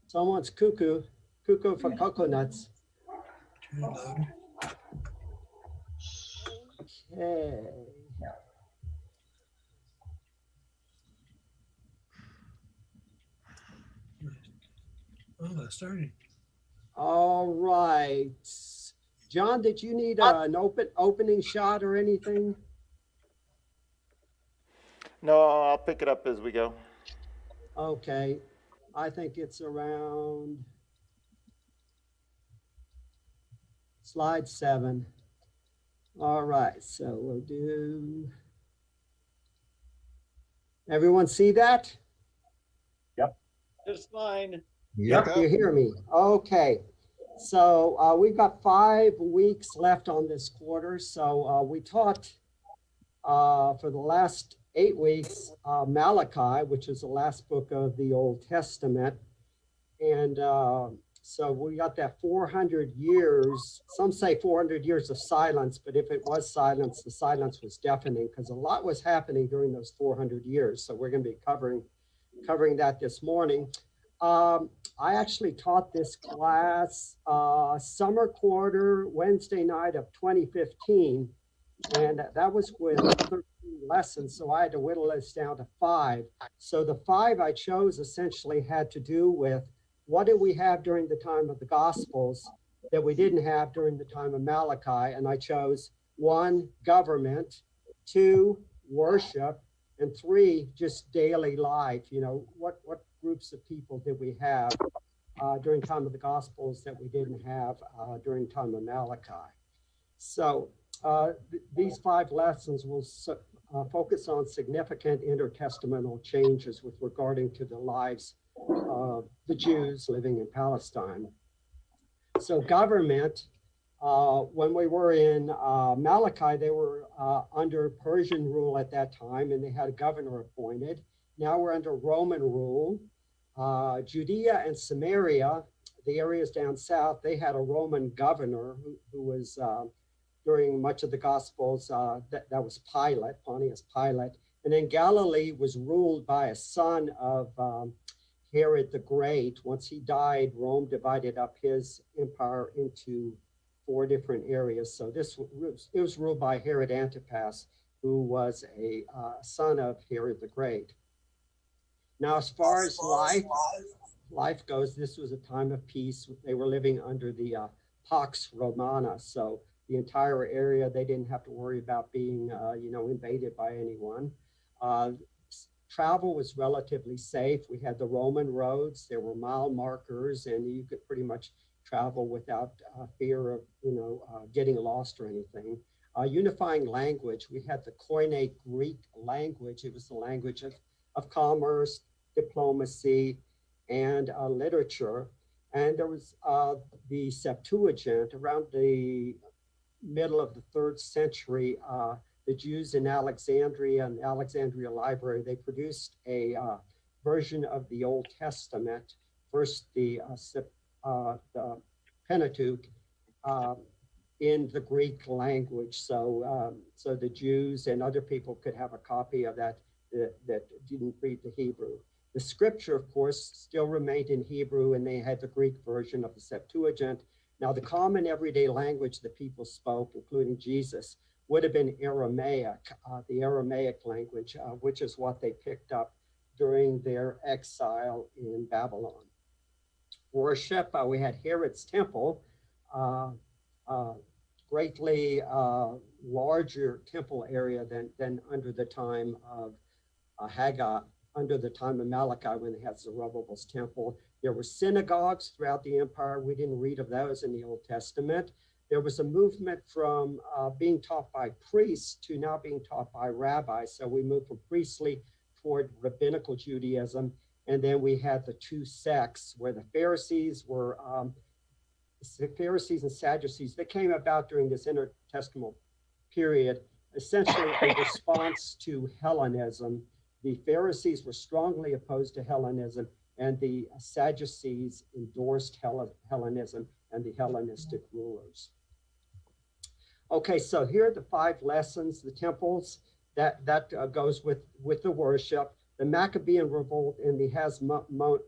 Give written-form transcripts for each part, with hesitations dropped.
Someone's cuckoo for coconuts. Turn it loud. Okay. Oh, that's starting. All right. John, did you need an opening shot or anything? No, I'll pick it up as we go. Okay. I think it's around slide 7. All right, so we'll do. Everyone see that? Just fine. Yep. You hear me? Okay. So we've got 5 weeks left on this quarter. So we taught for the last 8 weeks Malachi, which is the last book of the Old Testament. And so we got that 400 years, some say 400 years of silence, but if it was silence, the silence was deafening because a lot was happening during those 400 years. So we're going to be covering that this morning. I actually taught this class summer quarter, Wednesday night of 2015, and that was with 13 lessons. So I had to whittle this down to 5. So the 5 I chose essentially had to do with what did we have during the time of the Gospels that we didn't have during the time of Malachi? And I chose 1, government, 2, worship, and 3, just daily life. You know, what groups of people did we have during time of the Gospels that we didn't have during time of Malachi? So these 5 lessons will focus on significant intertestamental changes with regarding to the lives of the Jews living in Palestine. So government, when we were in Malachi, they were under Persian rule at that time, and they had a governor appointed. Now we're under Roman rule. Judea and Samaria, the areas down south, they had a Roman governor who was, during much of the Gospels, that was Pilate, Pontius Pilate. And then Galilee was ruled by a son of Herod the Great. Once he died, Rome divided up his empire into 4 different areas. So it was ruled by Herod Antipas, who was a son of Herod the Great. Now, as far as life goes, this was a time of peace. They were living under the Pax Romana. So the entire area, they didn't have to worry about being, invaded by anyone. Travel was relatively safe. We had the Roman roads. There were mile markers, and you could pretty much travel without fear of, getting lost or anything. Unifying language. We had the Koine Greek language. It was the language of commerce, diplomacy, and literature. And there was the Septuagint around the middle of the 3rd century. The Jews in Alexandria and the Alexandria Library, they produced a version of the Old Testament, first the Pentateuch, in the Greek language. So the Jews and other people could have a copy of that didn't read the Hebrew. The scripture, of course, still remained in Hebrew, and they had the Greek version of the Septuagint. Now, the common everyday language that people spoke, including Jesus, would have been Aramaic, the Aramaic language, which is what they picked up during their exile in Babylon. Worship, we had Herod's temple, greatly larger temple area than under the time of Haggai, under the time of Malachi when they had Zerubbabel's temple. There were synagogues throughout the empire. We didn't read of those in the Old Testament. There was a movement from being taught by priests to now being taught by rabbis. So we moved from priestly toward rabbinical Judaism. And then we had the 2 sects where the Pharisees were, the Pharisees and Sadducees, they came about during this intertestamental period, essentially a response to Hellenism. The Pharisees were strongly opposed to Hellenism, and the Sadducees endorsed Hellenism and the Hellenistic rulers. Okay, so here are the 5 lessons, the temples, that goes with the worship. the Maccabean revolt and the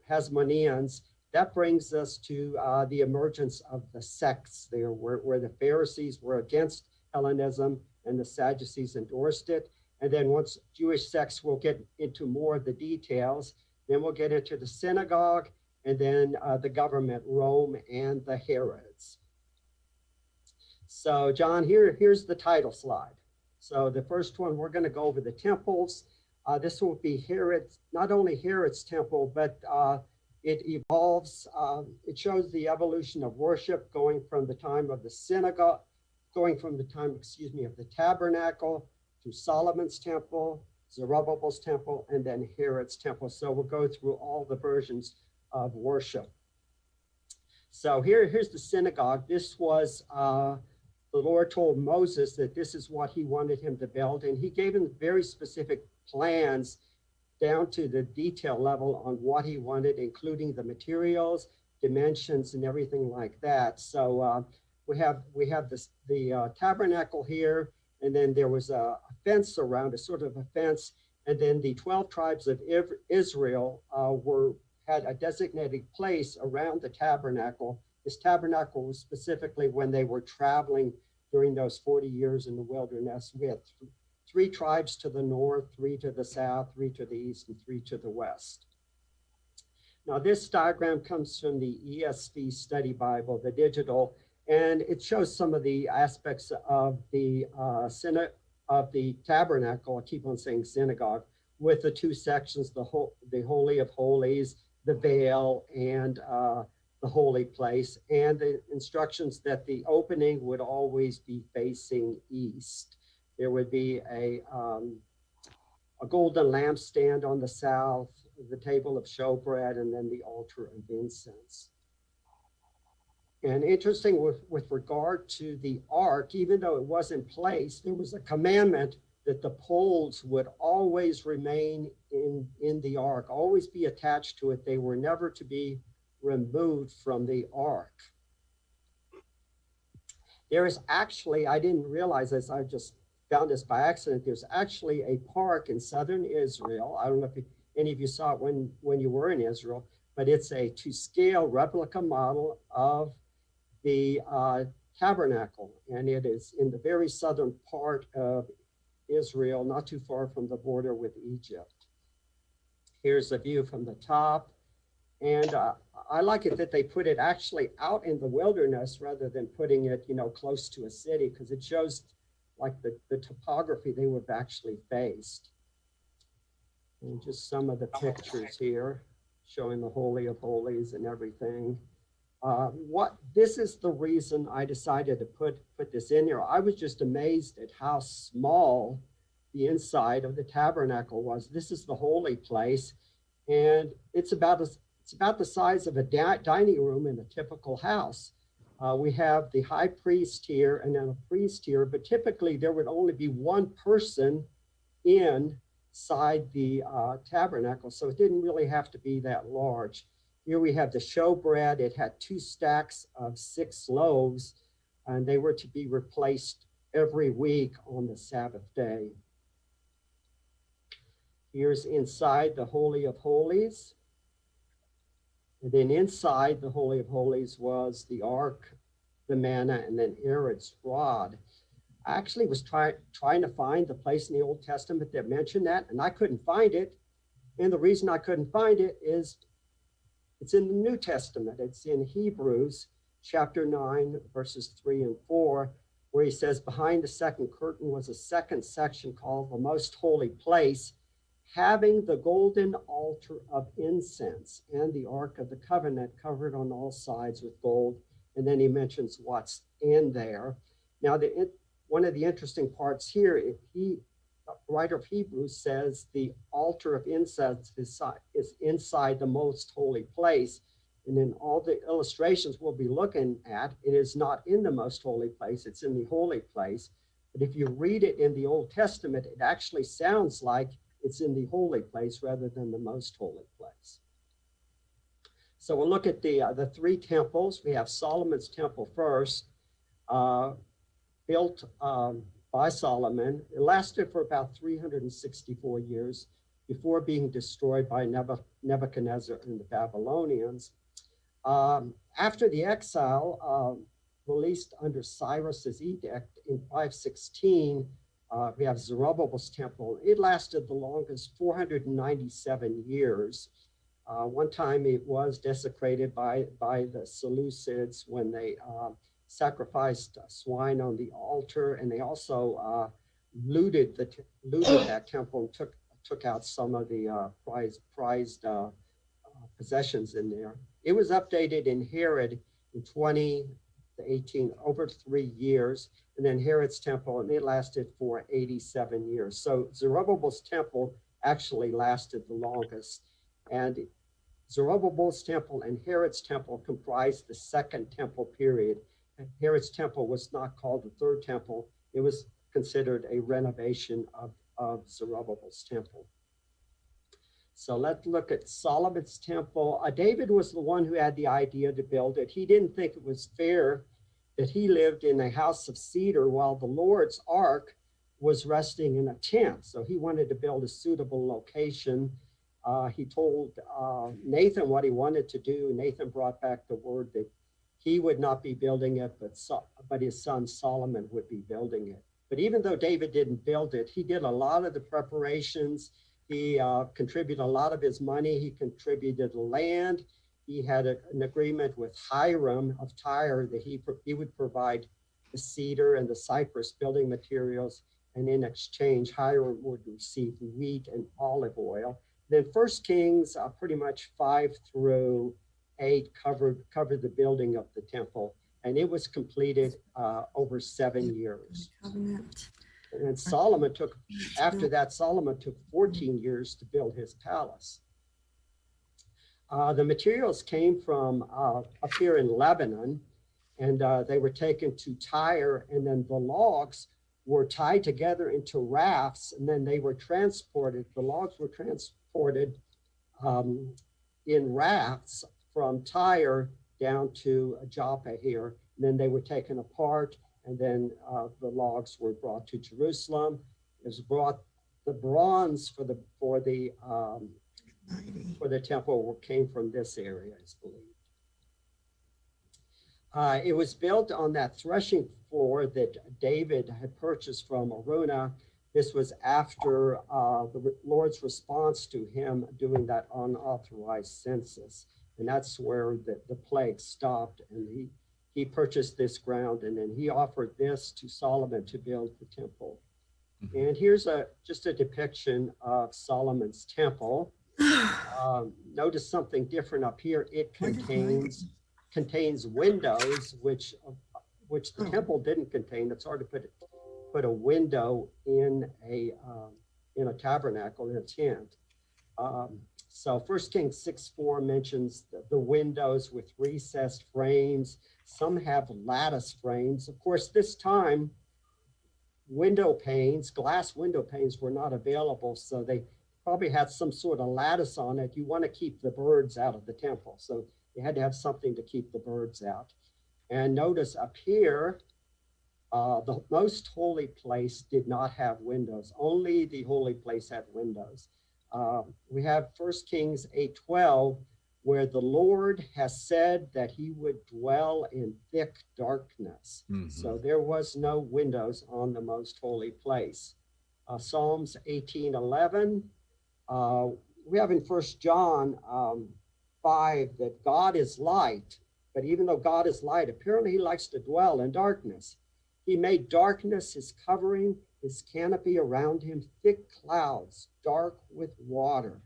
Hasmoneans. That brings us to the emergence of the sects there, where the Pharisees were against Hellenism and the Sadducees endorsed it. And then once Jewish sects, we'll get into more of the details. Then we'll get into the synagogue, and then the government, Rome and the Herods. So John, here's the title slide. So the first one, we're going to go over the temples. This will be Herod's, not only Herod's temple, but it evolves. It shows the evolution of worship going from the time of the synagogue, going from the time, of the tabernacle to Solomon's temple, Zerubbabel's temple, and then Herod's temple. So we'll go through all the versions of worship. So here's the synagogue. This was, the Lord told Moses that this is what he wanted him to build. And he gave him very specific plans down to the detail level on what he wanted, including the materials, dimensions, and everything like that. So we have the tabernacle here, and then there was a fence around, a sort of a fence, and then the 12 tribes of Israel had a designated place around the tabernacle. This tabernacle was specifically when they were traveling during those 40 years in the wilderness. We had three tribes to the north, 3 to the south, 3 to the east, and 3 to the west. Now this diagram comes from the ESV Study Bible, the digital, and it shows some of the aspects of the tabernacle. I keep on saying synagogue, with the two sections, the Holy of Holies, the veil, and the holy place, and the instructions that the opening would always be facing east. There would be a golden lampstand on the south, the table of showbread, and then the altar of incense. And interesting with regard to the ark, even though it was in place, there was a commandment that the poles would always remain in the ark, always be attached to it. They were never to be removed from the ark. There is actually, I didn't realize this, I just found this by accident, there's actually a park in southern Israel. I don't know if any of you saw it when you were in Israel, but it's a to-scale replica model of the tabernacle, and it is in the very southern part of Israel, not too far from the border with Egypt. Here's a view from the top, and I like it that they put it actually out in the wilderness rather than putting it, close to a city, because it shows like the topography they would have actually faced. And just some of the pictures here showing the Holy of Holies and everything. This is the reason I decided to put this in here. I was just amazed at how small the inside of the tabernacle was. This is the holy place, and it's about the size of a dining room in a typical house. We have the high priest here and then a priest here, but typically there would only be one person inside the tabernacle, so it didn't really have to be that large. Here we have the showbread. It had 2 stacks of 6 loaves, and they were to be replaced every week on the Sabbath day. Here's inside the Holy of Holies. And then inside the Holy of Holies was the ark, the manna, and then Aaron's rod. I actually was trying to find the place in the Old Testament that mentioned that, and I couldn't find it. And the reason I couldn't find it is it's in the New Testament. It's in Hebrews chapter 9, verses 3 and 4, where he says, behind the second curtain was a second section called the Most Holy Place, having the golden altar of incense and the Ark of the Covenant covered on all sides with gold. And then he mentions what's in there. Now, one of the interesting parts here, the writer of Hebrews says the altar of incense is inside the most holy place. And in all the illustrations we'll be looking at, it is not in the most holy place, it's in the holy place. But if you read it in the Old Testament, it actually sounds like it's in the holy place rather than the most holy place. So we'll look at the 3 temples. We have Solomon's temple first, built by Solomon. It lasted for about 364 years. before being destroyed by Nebuchadnezzar and the Babylonians. After the exile, released under Cyrus's edict in 516, we have Zerubbabel's temple. It lasted the longest, 497 years. One time it was desecrated by the Seleucids when they sacrificed swine on the altar, and they also looted that temple and took out some of the prized possessions in there. It was updated in Herod in 2018, over 3 years, and then Herod's temple, and it lasted for 87 years. So Zerubbabel's temple actually lasted the longest, and Zerubbabel's temple and Herod's temple comprised the second temple period. And Herod's temple was not called the third temple. It was considered a renovation of Zerubbabel's temple. So let's look at Solomon's temple. David was the one who had the idea to build it. He didn't think it was fair that he lived in a house of cedar while the Lord's ark was resting in a tent. So he wanted to build a suitable location. He told Nathan what he wanted to do. Nathan brought back the word that he would not be building it, but his son Solomon would be building it. But even though David didn't build it, he did a lot of the preparations. He contributed a lot of his money. He contributed land. He had an agreement with Hiram of Tyre that he would provide the cedar and the cypress building materials, and in exchange, Hiram would receive wheat and olive oil. Then 1 Kings, pretty much 5 through 8, covered the building of the temple, and it was completed over 7 years. And then Solomon after that, Solomon took 14 years to build his palace. The materials came from up here in Lebanon, and they were taken to Tyre, and then the logs were tied together into rafts, and then they were transported. The logs were transported in rafts from Tyre down to Joppa here. And then they were taken apart, and then the logs were brought to Jerusalem. It was brought, the bronze for the temple came from this area, it's believed. It was built on that threshing floor that David had purchased from Araunah. This was after the Lord's response to him doing that unauthorized census. And that's where the plague stopped, and he purchased this ground, and then he offered this to Solomon to build the temple. Mm-hmm. And here's just a depiction of Solomon's temple. Notice something different up here. It contains windows, which the temple didn't contain. It's hard to put a window in a tabernacle, in a tent. So 1 Kings 6:4 mentions the windows with recessed frames. Some have lattice frames. Of course, this time, glass window panes were not available, so they probably had some sort of lattice on it. You want to keep the birds out of the temple, so you had to have something to keep the birds out. And notice up here, the most holy place did not have windows. Only the holy place had windows. We have 1 Kings 8:12, where the Lord has said that he would dwell in thick darkness. Mm-hmm. So there was no windows on the most holy place. Psalms 18:11. We have in 1 John 5 that God is light, but even though God is light, apparently he likes to dwell in darkness. He made darkness his covering, his canopy around him, thick clouds, dark with water.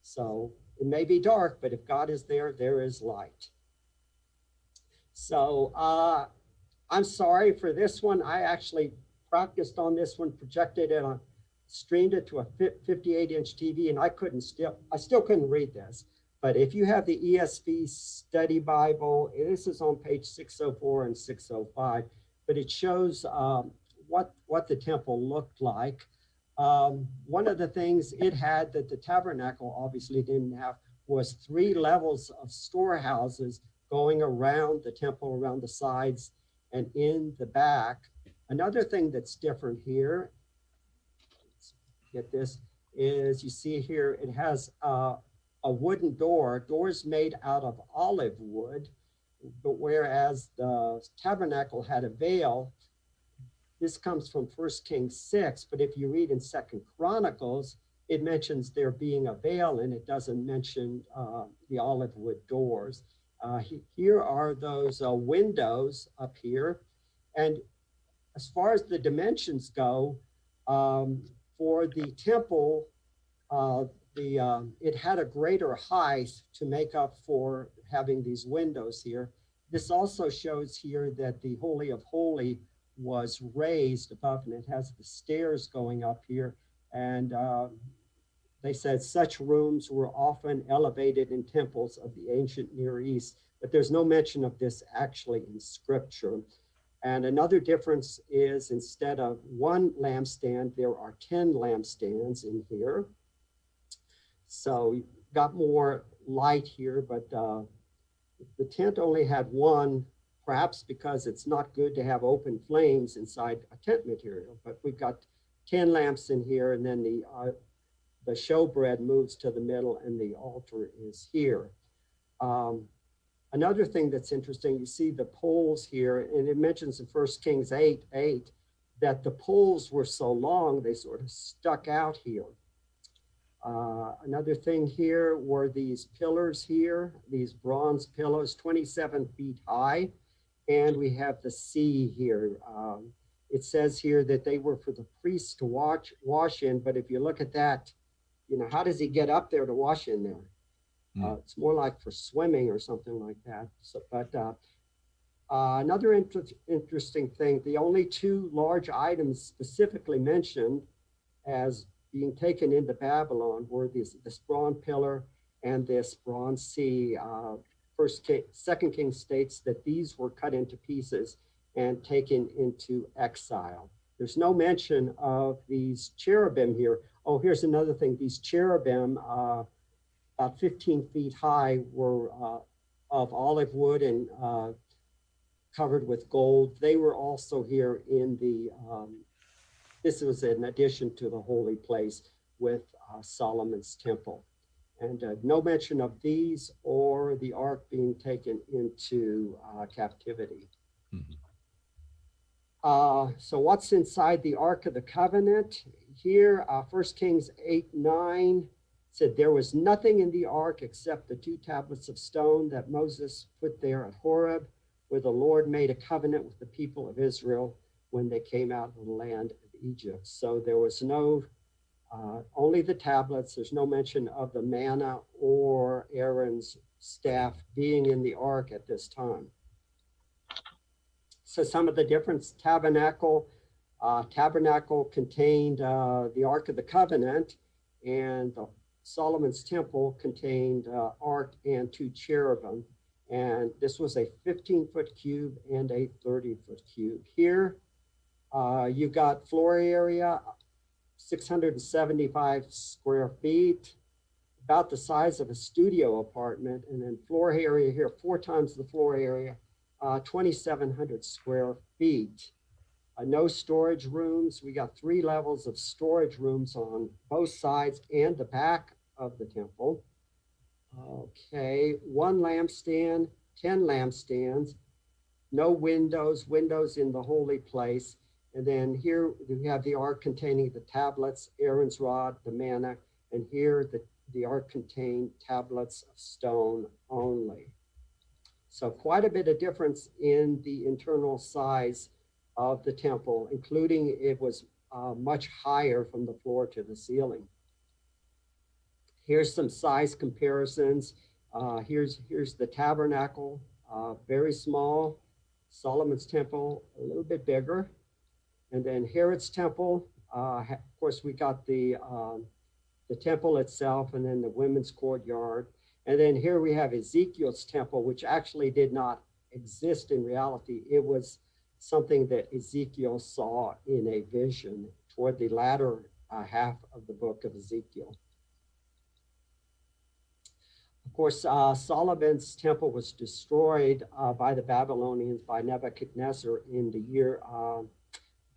So it may be dark, but if God is there, there is light. So I'm sorry for this one. I actually practiced on this one, projected it on, streamed it to a 58-inch TV, and I still couldn't read this. But if you have the ESV Study Bible, this is on page 604 and 605, but it shows what the temple looked like. One of the things it had that the tabernacle obviously didn't have was 3 levels of storehouses going around the temple, around the sides and in the back. Another thing that's different here, let's get this, is you see here, it has a wooden door. Doors made out of olive wood, but whereas the tabernacle had a veil, this comes from 1 Kings 6, but if you read in 2 Chronicles, it mentions there being a veil and it doesn't mention the olive wood doors. Here are those windows up here. And as far as the dimensions go, for the temple, it had a greater height to make up for having these windows here. This also shows here that the Holy of Holies was raised above, and it has the stairs going up here. And they said such rooms were often elevated in temples of the ancient Near East, but there's no mention of this actually in scripture. And another difference is instead of one lampstand, there are 10 lampstands in here. So you got more light here, but the tent only had one, perhaps because it's not good to have open flames inside a tent material, but we've got 10 lamps in here, and then the showbread moves to the middle and the altar is here. Another thing that's interesting, you see the poles here, and it mentions in 1 Kings 8:8 that the poles were so long, they sort of stuck out here. Another thing here were these pillars here, these bronze pillars, 27 feet high. And we have the sea here. It says here that they were for the priests to wash in, but if you look at that, you know, how does he get up there to wash in there? It's more like for swimming or something like that. So, but another interesting thing, the only two large items specifically mentioned as being taken into Babylon were this bronze pillar and this bronze sea. Second Kings states that these were cut into pieces and taken into exile. There's no mention of these cherubim here. Oh, here's another thing. These cherubim, about 15 feet high, were of olive wood and covered with gold. They were also here in the, this was in addition to the holy place with Solomon's temple. And no mention of these or the ark being taken into captivity. So what's inside the Ark of the Covenant? Here, 1 Kings 8:9 said there was nothing in the ark except the 2 tablets of stone that Moses put there at Horeb, where the Lord made a covenant with the people of Israel when they came out of the land of Egypt. So there was no, only the tablets. There's no mention of the manna or Aaron's staff being in the ark at this time. So some of the difference, tabernacle contained the Ark of the Covenant, and the Solomon's temple contained ark and 2 cherubim. And this was a 15-foot cube and a 30-foot cube. Here, you got floor area, 675 square feet, about the size of a studio apartment, and then floor area here, 4 times the floor area, 2,700 square feet. No storage rooms. We got 3 levels of storage rooms on both sides and the back of the temple. Okay, 1 lampstand, 10 lampstands, no windows in the holy place. And then here we have the ark containing the tablets, Aaron's rod, the manna, and here the ark contained tablets of stone only. So quite a bit of difference in the internal size of the temple, including it was much higher from the floor to the ceiling. Here's some size comparisons. Here's the tabernacle, very small. Solomon's temple, a little bit bigger. And then Herod's temple, of course, we got the temple itself and then the women's courtyard. And then here we have Ezekiel's temple, which actually did not exist in reality. It was something that Ezekiel saw in a vision toward the latter half of the book of Ezekiel. Of course, Solomon's temple was destroyed by the Babylonians, by Nebuchadnezzar in the year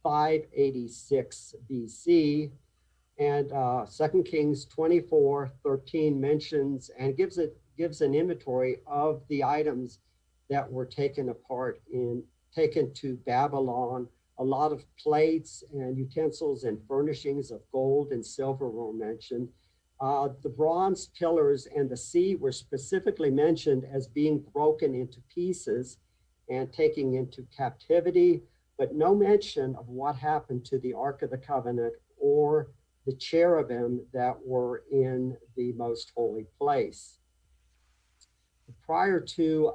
586 BC. And 2 Kings 24:13 mentions and gives an inventory of the items that were taken to Babylon. A lot of plates and utensils and furnishings of gold and silver were mentioned. The bronze pillars and the sea were specifically mentioned as being broken into pieces and taken into captivity, but no mention of what happened to the Ark of the Covenant or the cherubim that were in the most holy place. Prior to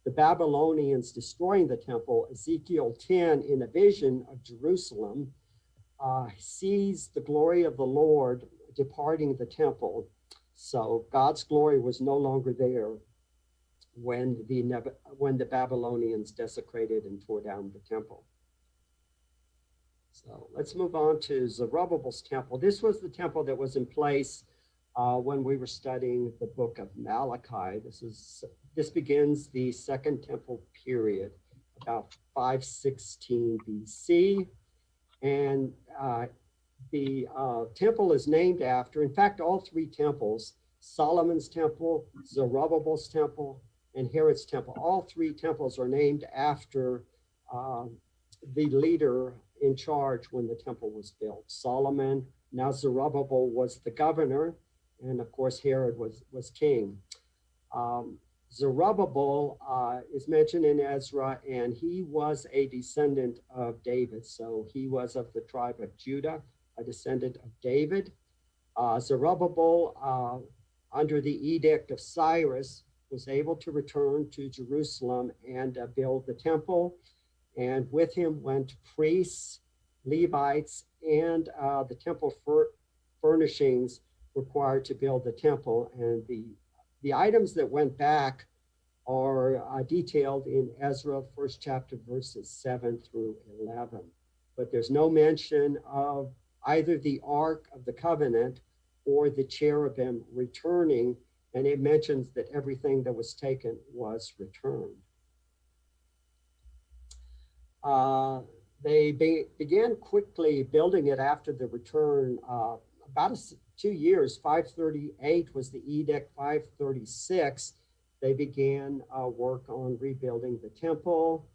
the Babylonians destroying the temple, Ezekiel 10, in a vision of Jerusalem, sees the glory of the Lord departing the temple. So God's glory was no longer there when the Babylonians desecrated and tore down the temple. So let's move on to Zerubbabel's temple. This was the temple that was in place when we were studying the book of Malachi. This begins the Second Temple period, about 516 BC. And the temple is named after, in fact, all three temples, Solomon's temple, Zerubbabel's temple, and Herod's temple. All three temples are named after the leader in charge when the temple was built. Solomon, now Zerubbabel was the governor, and of course Herod was king. Zerubbabel is mentioned in Ezra, and he was a descendant of David. So he was of the tribe of Judah, a descendant of David. Zerubbabel, under the edict of Cyrus, was able to return to Jerusalem and build the temple. And with him went priests, Levites, and the temple furnishings required to build the temple. And the items that went back are detailed in Ezra, first chapter, verses 7 through 11. But there's no mention of either the Ark of the Covenant or the cherubim returning, and it mentions that everything that was taken was returned. They began quickly building it after the return. About 2 years, 538 was the edict, 536, they began work on rebuilding the temple.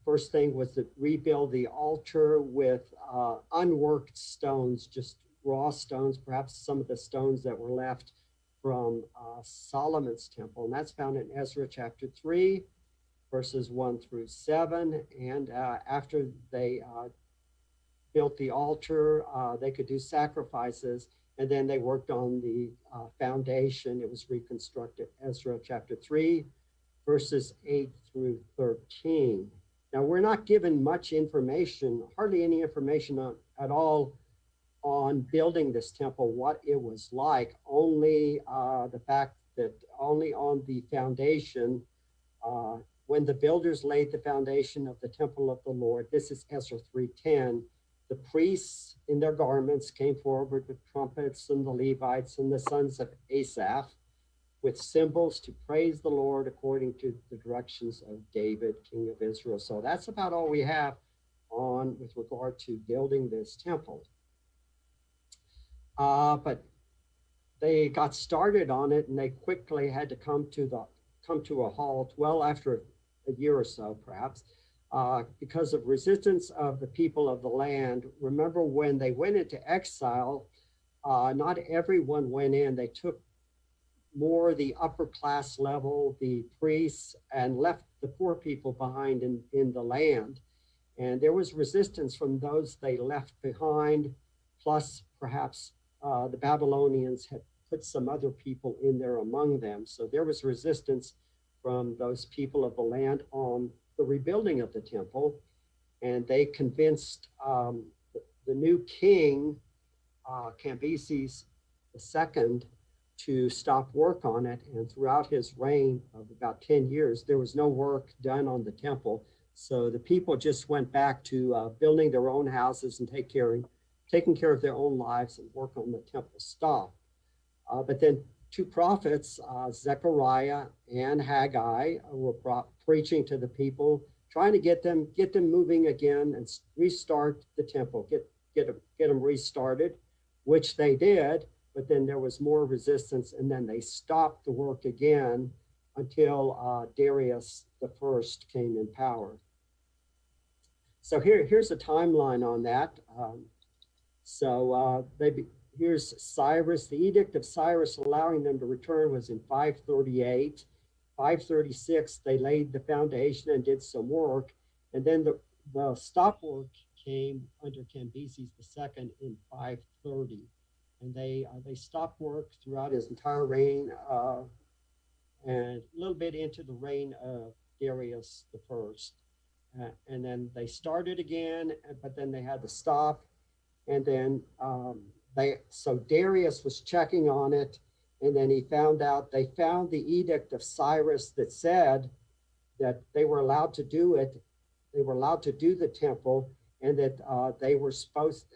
First thing was to rebuild the altar with unworked stones, just raw stones, perhaps some of the stones that were left from Solomon's temple. And that's found in Ezra chapter 3, verses 1 through 7. And after they built the altar, they could do sacrifices, and then they worked on the foundation. It was reconstructed. Ezra chapter 3, verses 8 through 13. Now, we're not given much information, hardly any information at all on building this temple, what it was like, only the fact that only on the foundation, when the builders laid the foundation of the temple of the Lord, this is Ezra 3:10, the priests in their garments came forward with trumpets, and the Levites and the sons of Asaph with cymbals to praise the Lord according to the directions of David, king of Israel. So that's about all we have on with regard to building this temple. But they got started on it, and they quickly had to come to a halt, well after a year or so, perhaps, because of resistance of the people of the land. Remember, when they went into exile, not everyone went in. They took more the upper class level, the priests, and left the poor people behind in the land. And there was resistance from those they left behind, plus perhaps the Babylonians had put some other people in there among them. So there was resistance from those people of the land on the rebuilding of the temple. And they convinced the new king, Cambyses II, to stop work on it. And throughout his reign of about 10 years, there was no work done on the temple. So the people just went back to building their own houses and taking care of their own lives, and work on the temple stopped. But then two prophets, Zechariah and Haggai, were preaching to the people, trying to get them moving again and restart the temple, get get them restarted, which they did, but then there was more resistance, and then they stopped the work again until Darius the First came in power. So here's a timeline on that. Here's Cyrus. The Edict of Cyrus allowing them to return was in 538. 536, they laid the foundation and did some work. And then the stop work came under Cambyses II in 530. And they stopped work throughout his entire reign and a little bit into the reign of Darius the First. And then they started again, but then they had to stop. And then so Darius was checking on it, and then they found the Edict of Cyrus that said that they were allowed to do it. They were allowed to do the temple, and that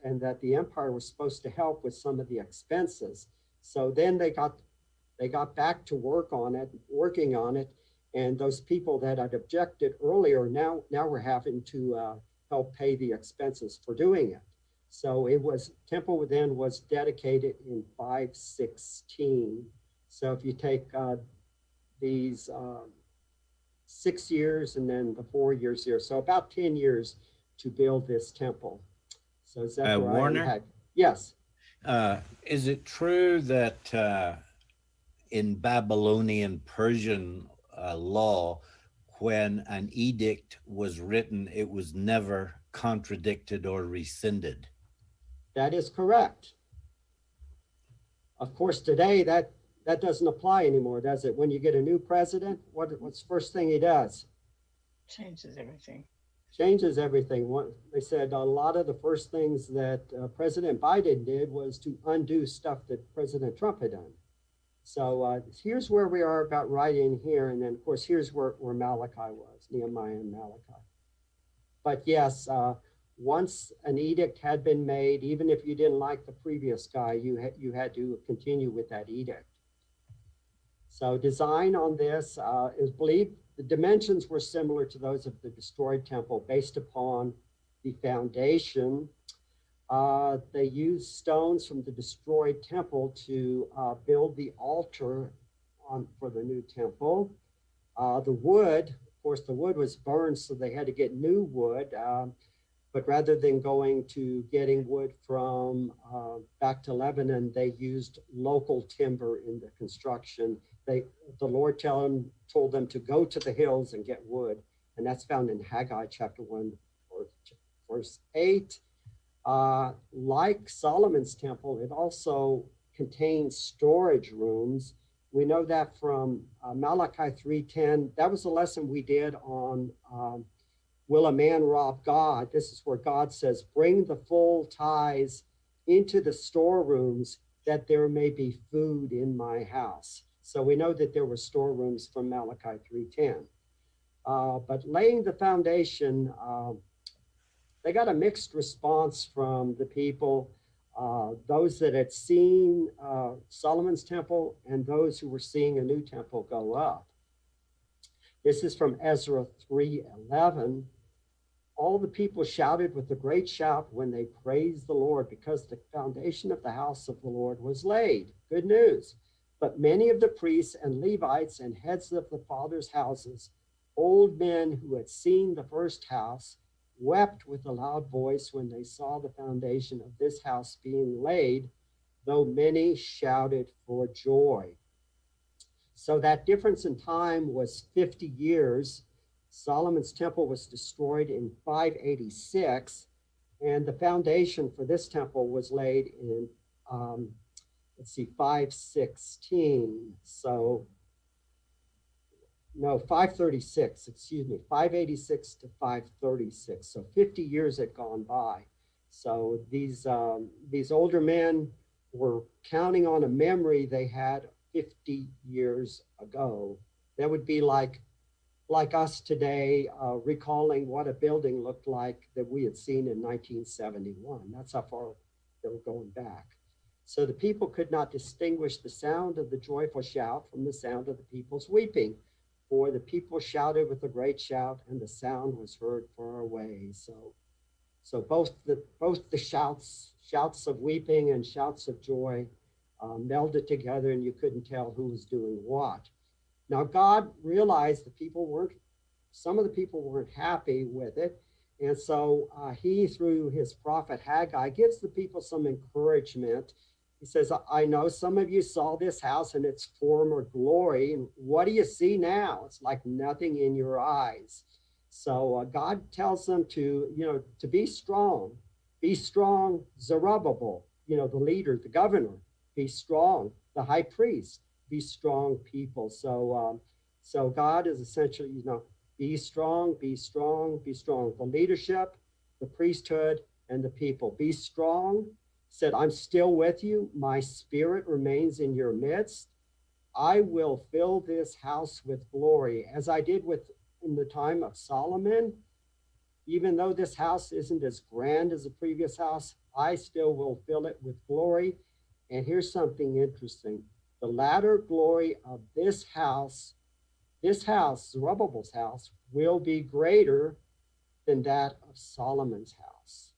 and that the empire was supposed to help with some of the expenses. So then they got back to working on it. And those people that had objected earlier, now we're having to help pay the expenses for doing it. So temple then was dedicated in 516. So if you take these 6 years and then the 4 years here, so about 10 years to build this temple. So Zechariah Warner? Yes. Is it true that in Babylonian Persian law, when an edict was written, it was never contradicted or rescinded? That is correct. Of course, today that doesn't apply anymore, does it? When you get a new president, what's the first thing he does? Changes everything. Changes everything. They said a lot of the first things that President Biden did was to undo stuff that President Trump had done. So here's where we are about right in here. And then, of course, here's where Malachi was, Nehemiah and Malachi. But yes, once an edict had been made, even if you didn't like the previous guy, you had to continue with that edict. So design on this is believed the dimensions were similar to those of the destroyed temple based upon the foundation. They used stones from the destroyed temple to build the altar for the new temple. The wood, of course, the wood was burned, so they had to get new wood. But rather than going to getting wood from back to Lebanon, they used local timber in the construction. The Lord told them to go to the hills and get wood. And that's found in Haggai chapter 1, verse 8. Like Solomon's temple, it also contains storage rooms. We know that from Malachi 3:10. That was a lesson we did on will a man rob God? This is where God says, bring the full tithes into the storerooms that there may be food in my house. So we know that there were storerooms from Malachi 3:10. But laying the foundation, they got a mixed response from the people, those that had seen Solomon's temple and those who were seeing a new temple go up. This is from Ezra 3:11. All the people shouted with a great shout when they praised the Lord, because the foundation of the house of the Lord was laid. Good news. But many of the priests and Levites and heads of the fathers' houses, old men who had seen the first house, wept with a loud voice when they saw the foundation of this house being laid, though many shouted for joy. So that difference in time was 50 years. Solomon's temple was destroyed in 586, and the foundation for this temple was laid in, 516. So, no, 536, 586 to 536. So 50 years had gone by. So these older men were counting on a memory they had 50 years ago. That would be like us today, recalling what a building looked like that we had seen in 1971. That's how far they were going back. So the people could not distinguish the sound of the joyful shout from the sound of the people's weeping, for the people shouted with a great shout, and the sound was heard far away. So So both the shouts of weeping and shouts of joy melded together, and you couldn't tell who was doing what. Now God realized some of the people weren't happy with it, and so he, through his prophet Haggai, gives the people some encouragement. He says, I know some of you saw this house in its former glory, and what do you see now? It's like nothing in your eyes. So God tells them to be strong. Be strong, Zerubbabel, the leader, the governor. Be strong, the high priest. Be strong, people. So God is essentially, be strong, be strong, be strong. The leadership, the priesthood, and the people. Be strong. Said, I'm still with you. My spirit remains in your midst. I will fill this house with glory, as I did in the time of Solomon. Even though this house isn't as grand as the previous house, I still will fill it with glory. And here's something interesting. The latter glory of this house, Zerubbabel's house, will be greater than that of Solomon's house.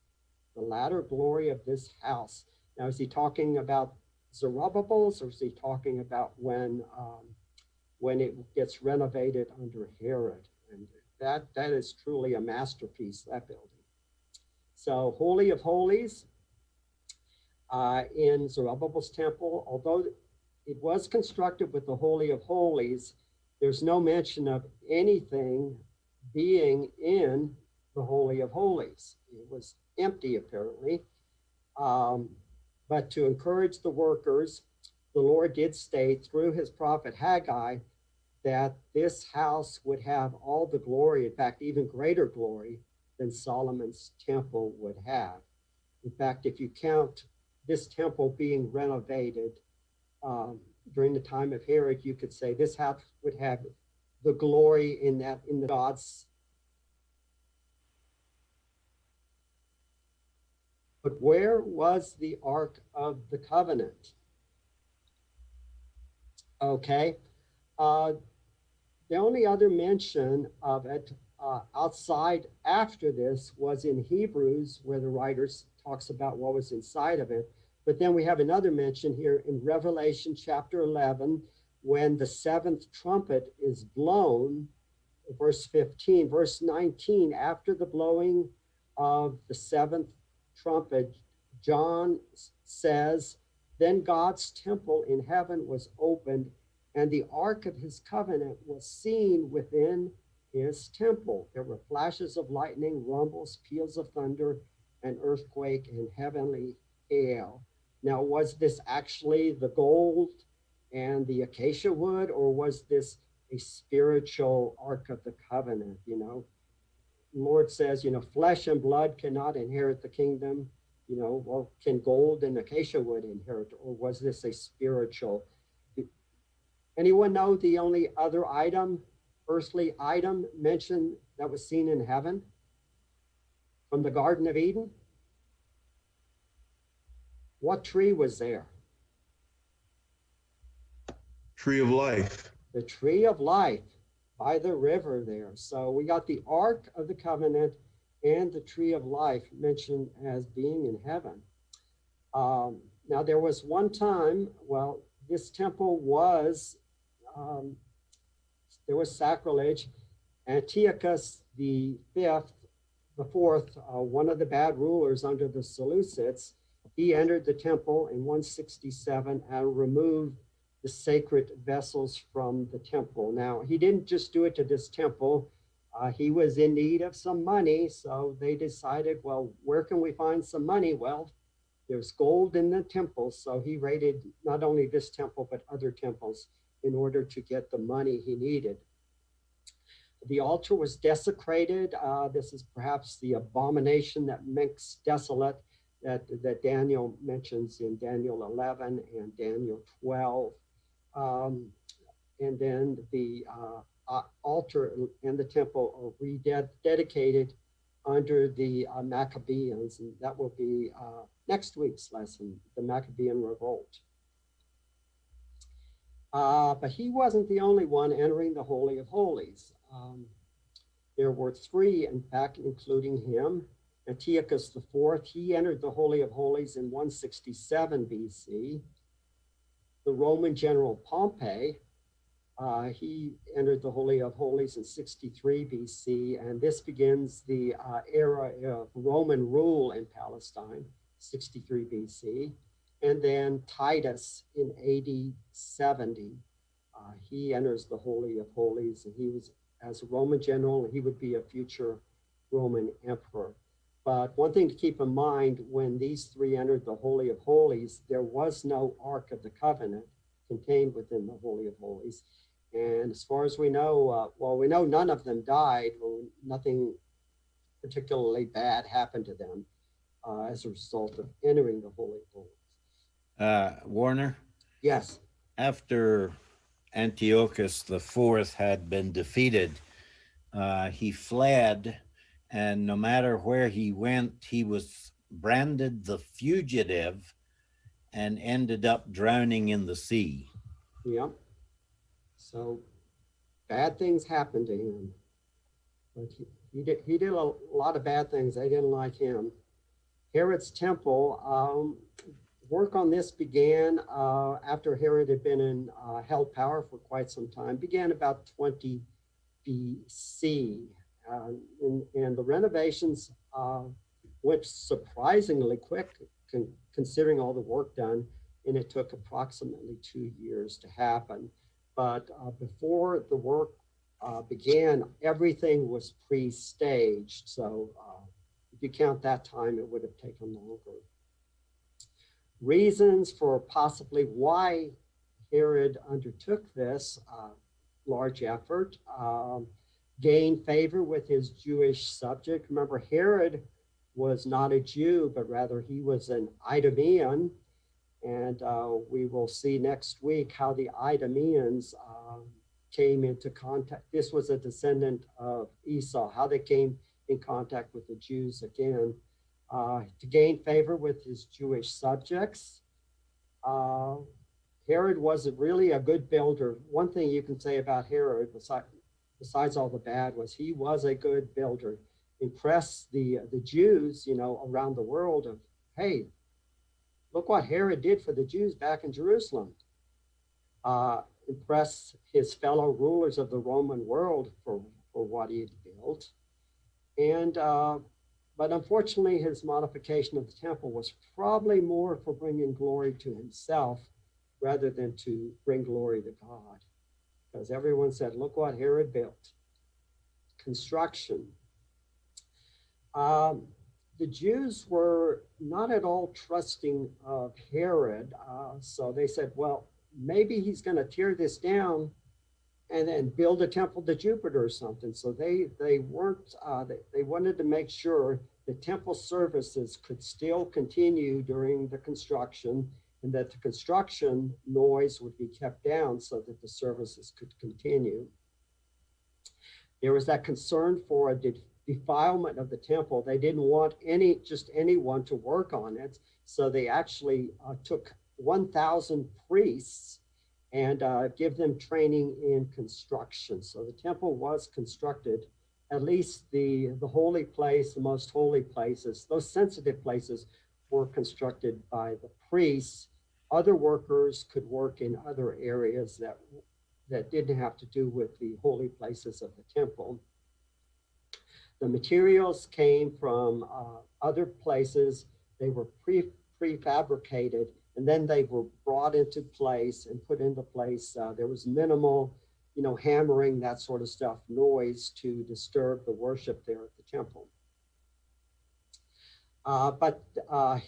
The latter glory of this house. Now, is he talking about Zerubbabel's, or is he talking about when it gets renovated under Herod? And that is truly a masterpiece, that building. So Holy of Holies in Zerubbabel's temple, although it was constructed with the Holy of Holies, there's no mention of anything being in the Holy of Holies. It was empty, apparently. But to encourage the workers, the Lord did state through his prophet Haggai that this house would have all the glory, in fact, even greater glory than Solomon's temple would have. In fact, if you count this temple being renovated during the time of Herod, you could say this house would have the glory in the God's. But where was the Ark of the Covenant? Okay. The only other mention of it outside after this was in Hebrews, where the writer talks about what was inside of it. But then we have another mention here in Revelation chapter 11, when the seventh trumpet is blown, verse 15. Verse 19, after the blowing of the seventh trumpet, John says, then God's temple in heaven was opened, and the ark of his covenant was seen within his temple. There were flashes of lightning, rumbles, peals of thunder, an earthquake, and heavenly hail. Now, was this actually the gold and the acacia wood, or was this a spiritual ark of the covenant? The Lord says, flesh and blood cannot inherit the kingdom. Well, can gold and acacia wood inherit, or was this a spiritual? Anyone know the only other earthly item mentioned that was seen in heaven from the Garden of Eden? What tree was there? Tree of life. The tree of life by the river there. So we got the Ark of the Covenant and the tree of life mentioned as being in heaven. Now there was one time, this temple was, there was sacrilege. Antiochus the fourth, one of the bad rulers under the Seleucids, he entered the temple in 167 and removed the sacred vessels from the temple. Now, he didn't just do it to this temple. He was in need of some money, so they decided, well, where can we find some money? Well, there's gold in the temple, so he raided not only this temple, but other temples in order to get the money he needed. The altar was desecrated. This is perhaps the abomination that makes desolate that Daniel mentions in Daniel 11 and Daniel 12. And then the altar and the temple are rededicated under the Maccabees, and that will be next week's lesson, the Maccabean Revolt. But he wasn't the only one entering the Holy of Holies. There were three, in fact, including him. Antiochus IV, he entered the Holy of Holies in 167 BC. The Roman general Pompey, he entered the Holy of Holies in 63 BC, and this begins the era of Roman rule in Palestine, 63 BC. And then Titus in AD 70, he enters the Holy of Holies, and he was, as a Roman general, he would be a future Roman emperor. But one thing to keep in mind, when these three entered the Holy of Holies, there was no Ark of the Covenant contained within the Holy of Holies. And as far as we know, well, we know none of them died, or nothing particularly bad happened to them as a result of entering the Holy of Holies. Warner, Yes. after Antiochus IV had been defeated, he fled, and no matter where he went, he was branded the fugitive and ended up drowning in the sea. Yeah. So bad things happened to him. But he did a lot of bad things. They didn't like him. Herod's temple, work on this began after Herod had been in held power for quite some time, began about 20 BC. And the renovations went surprisingly quick, considering all the work done, and it took approximately 2 years to happen. But before the work began, everything was pre-staged. So if you count that time, it would have taken longer. Reasons for possibly why Herod undertook this large effort: gain favor with his Jewish subject. Remember, Herod was not a Jew, but rather he was an Idumean. And we will see next week how the Idumeans came into contact. This was a descendant of Esau, how they came in contact with the Jews again. To gain favor with his Jewish subjects. Herod wasn't really a good builder. One thing you can say about Herod, besides all the bad, was he was a good builder. Impressed the Jews, around the world of, hey, look what Herod did for the Jews back in Jerusalem. Impress his fellow rulers of the Roman world for what he had built. And but unfortunately, his modification of the temple was probably more for bringing glory to himself rather than to bring glory to God. Because everyone said, look what Herod built. Construction. The Jews were not at all trusting of Herod. So they said, well, maybe he's going to tear this down and then build a temple to Jupiter or something. So they weren't, they wanted to make sure the temple services could still continue during the construction, and that the construction noise would be kept down so that the services could continue. There was that concern for a defilement of the temple. They didn't want just anyone to work on it. So they actually took 1,000 priests and give them training in construction. So the temple was constructed, at least the holy place, the most holy places, those sensitive places were constructed by the priests. Other workers could work in other areas that didn't have to do with the holy places of the temple. The materials came from other places. They were prefabricated, and then they were brought into place and put into place. There was minimal, hammering, that sort of stuff, noise to disturb the worship there at the temple. But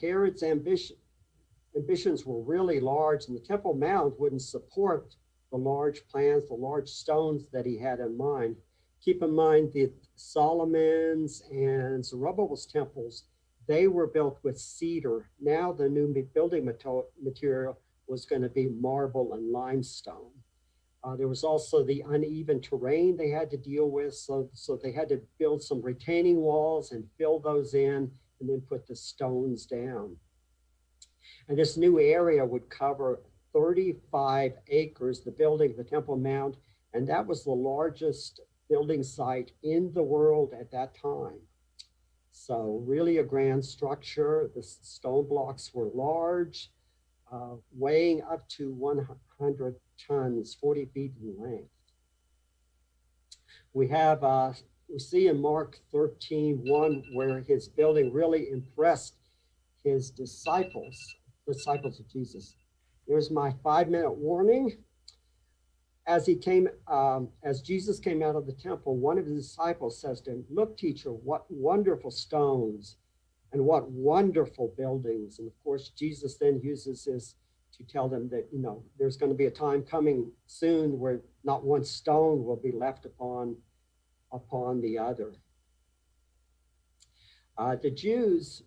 Herod's ambitions were really large, and the Temple Mount wouldn't support the large plans, the large stones that he had in mind. Keep in mind that Solomon's and Zerubbabel's temples, they were built with cedar. Now the new building material was going to be marble and limestone. There was also the uneven terrain they had to deal with, so they had to build some retaining walls and fill those in, and then put the stones down. And this new area would cover 35 acres, the Temple Mount, and that was the largest building site in the world at that time. So really a grand structure. The stone blocks were large, weighing up to 100 tons, 40 feet in length. We have, we see in Mark 13:1 where his building really impressed his disciples of Jesus. Here's my 5-minute warning. As Jesus came out of the temple, one of his disciples says to him, "Look, teacher, what wonderful stones and what wonderful buildings." And of course, Jesus then uses this to tell them that, there's going to be a time coming soon where not one stone will be left upon the other. The Jews,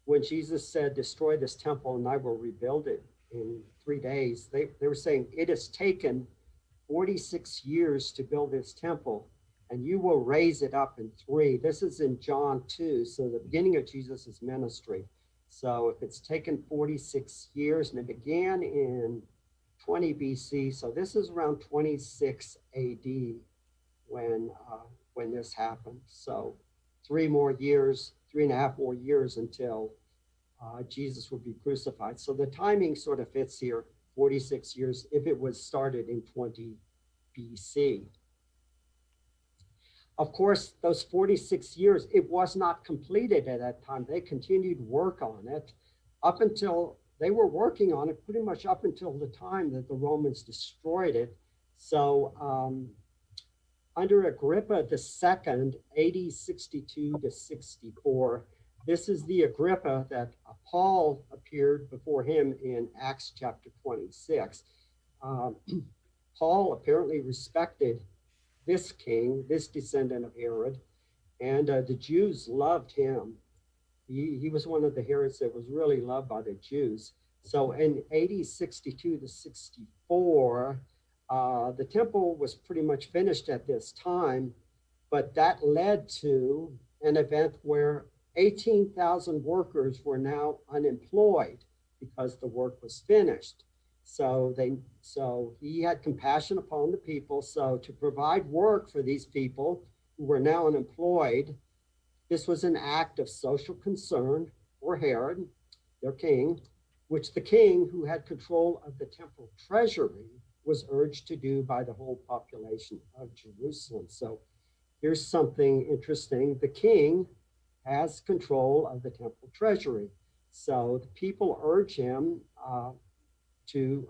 when Jesus said, "Destroy this temple and I will rebuild it in 3 days," they were saying, "It has taken 46 years to build this temple, and you will raise it up in 3. This is in John 2, so the beginning of Jesus' ministry. So if it's taken 46 years, and it began in 20 BC, so this is around 26 AD when this happened. So 3.5 more years until Jesus would be crucified. So the timing sort of fits here, 46 years, if it was started in 20 BC. Of course, those 46 years, it was not completed at that time. They continued work on it they were working on it pretty much up until the time that the Romans destroyed it. So under Agrippa II, AD 62 to 64, this is the Agrippa that Paul appeared before him in Acts chapter 26. Paul apparently respected this king, this descendant of Herod, and the Jews loved him. He was one of the Herods that was really loved by the Jews. So in AD 62 to 64, the temple was pretty much finished at this time, but that led to an event where 18,000 workers were now unemployed because the work was finished. So he had compassion upon the people. So to provide work for these people who were now unemployed, this was an act of social concern for Herod, their king, which the king, who had control of the temple treasury, was urged to do by the whole population of Jerusalem. So here's something interesting. The king has control of the temple treasury. So the people urge him to,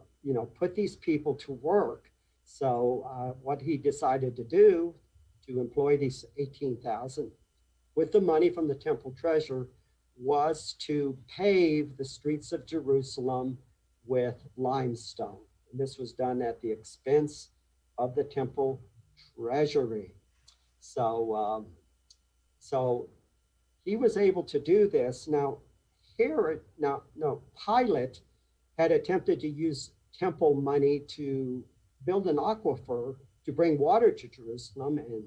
put these people to work. So what he decided to do to employ these 18,000 with the money from the temple treasure was to pave the streets of Jerusalem with limestone. And this was done at the expense of the temple treasury. So he was able to do this. Now, Pilate had attempted to use temple money to build an aquifer to bring water to Jerusalem, and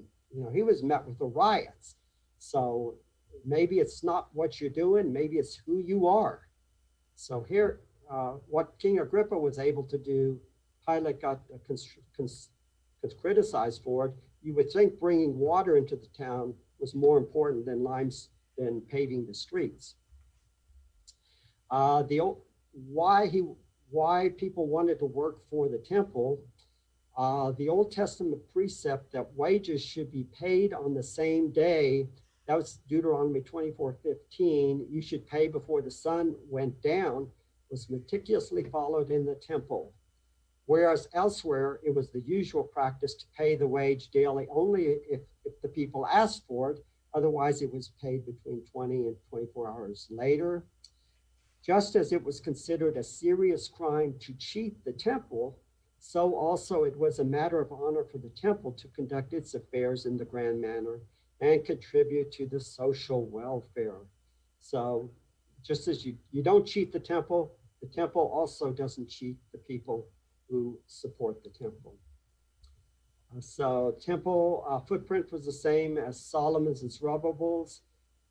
he was met with the riots. So maybe it's not what you're doing, maybe it's who you are. So here, what King Agrippa was able to do, Pilate got criticized for it. You would think bringing water into the town was more important than paving the streets. Why people wanted to work for the temple, the Old Testament precept that wages should be paid on the same day, that was Deuteronomy 24:15, you should pay before the sun went down, was meticulously followed in the temple. Whereas elsewhere, it was the usual practice to pay the wage daily only if the people asked for it. Otherwise, it was paid between 20 and 24 hours later. Just as it was considered a serious crime to cheat the temple, so also it was a matter of honor for the temple to conduct its affairs in the grand manner and contribute to the social welfare. So just as you don't cheat the temple also doesn't cheat the people who support the temple. So temple footprint was the same as Solomon's and Zerubbabel's.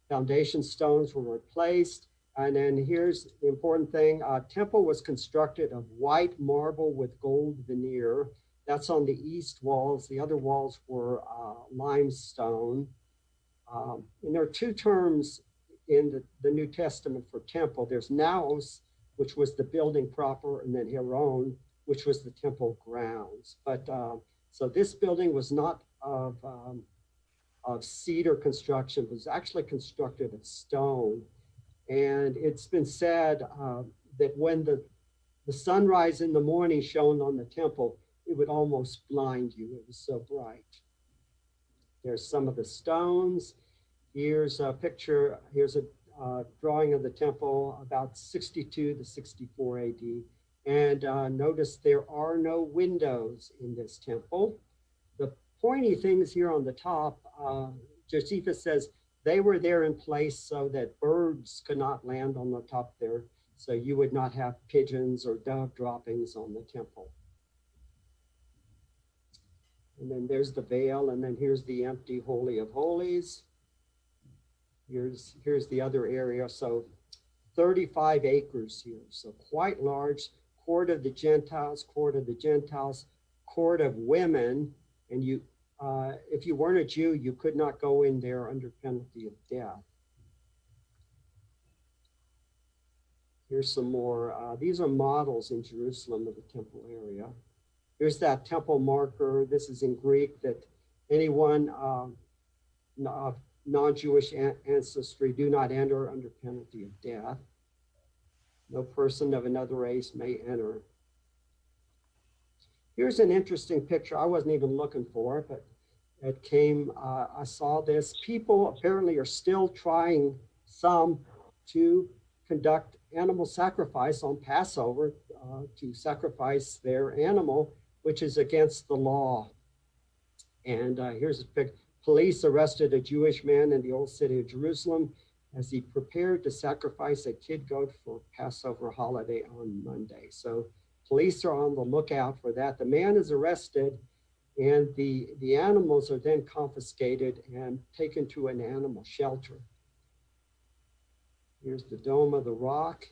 Foundation stones were replaced. And then here's the important thing. Temple was constructed of white marble with gold veneer. That's on the east walls. The other walls were limestone. And there are two terms in the New Testament for temple. There's naos, which was the building proper, and then hieron, which was the temple grounds. But so this building was not of cedar construction, it was actually constructed of stone. And it's been said that when the sunrise in the morning shone on the temple, it would almost blind you. It was so bright. There's some of the stones. Here's a picture, here's a drawing of the temple about 62 to 64 AD. And notice there are no windows in this temple. The pointy things here on the top, Josephus says they were there in place so that birds could not land on the top there. So you would not have pigeons or dove droppings on the temple. And then there's the veil, and then here's the empty Holy of Holies. Here's the other area. So 35 acres here, so quite large. Court of the Gentiles, court of the Gentiles, court of women. And you, if you weren't a Jew, you could not go in there under penalty of death. Here's some more. These are models in Jerusalem of the temple area. Here's that temple marker. This is in Greek that anyone of non-Jewish ancestry do not enter under penalty of death. No person of another race may enter. Here's an interesting picture. I wasn't even looking for it, but it came, I saw this. People apparently are still trying some to conduct animal sacrifice on Passover, to sacrifice their animal, which is against the law. And here's a picture. Police arrested a Jewish man in the old city of Jerusalem as he prepared to sacrifice a kid goat for Passover holiday on Monday. So police are on the lookout for that. The man is arrested, and the animals are then confiscated and taken to an animal shelter. Here's the Dome of the Rock.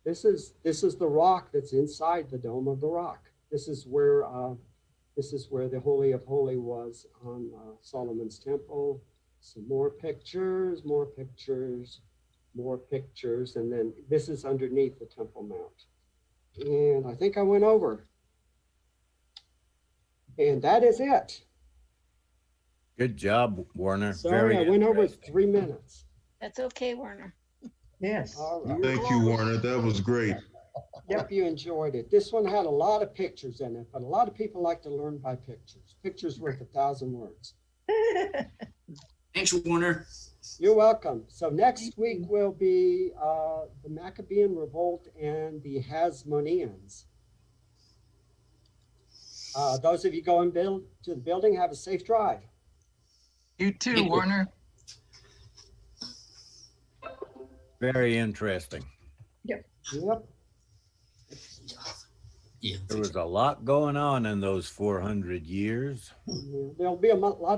This is the rock that's inside the Dome of the Rock. This is where the Holy of Holies was on Solomon's temple. Some more pictures, more pictures, more pictures, and then this is underneath the Temple Mount. And I think I went over. And that is it. Good job, Warner. Sorry, I went over 3 minutes. That's okay, Werner. Yes. All right. Thank you, Warner. That was great. Hope you enjoyed it. This one had a lot of pictures in it, but a lot of people like to learn by pictures. Pictures worth 1,000 words. Thanks, Warner. You're welcome. So next week will be the Maccabean Revolt and the Hasmoneans. Those of you going to the building, have a safe drive. You too, Warner. Very interesting. Yep. Yeah. There was a lot going on in those 400 years. There'll be a lot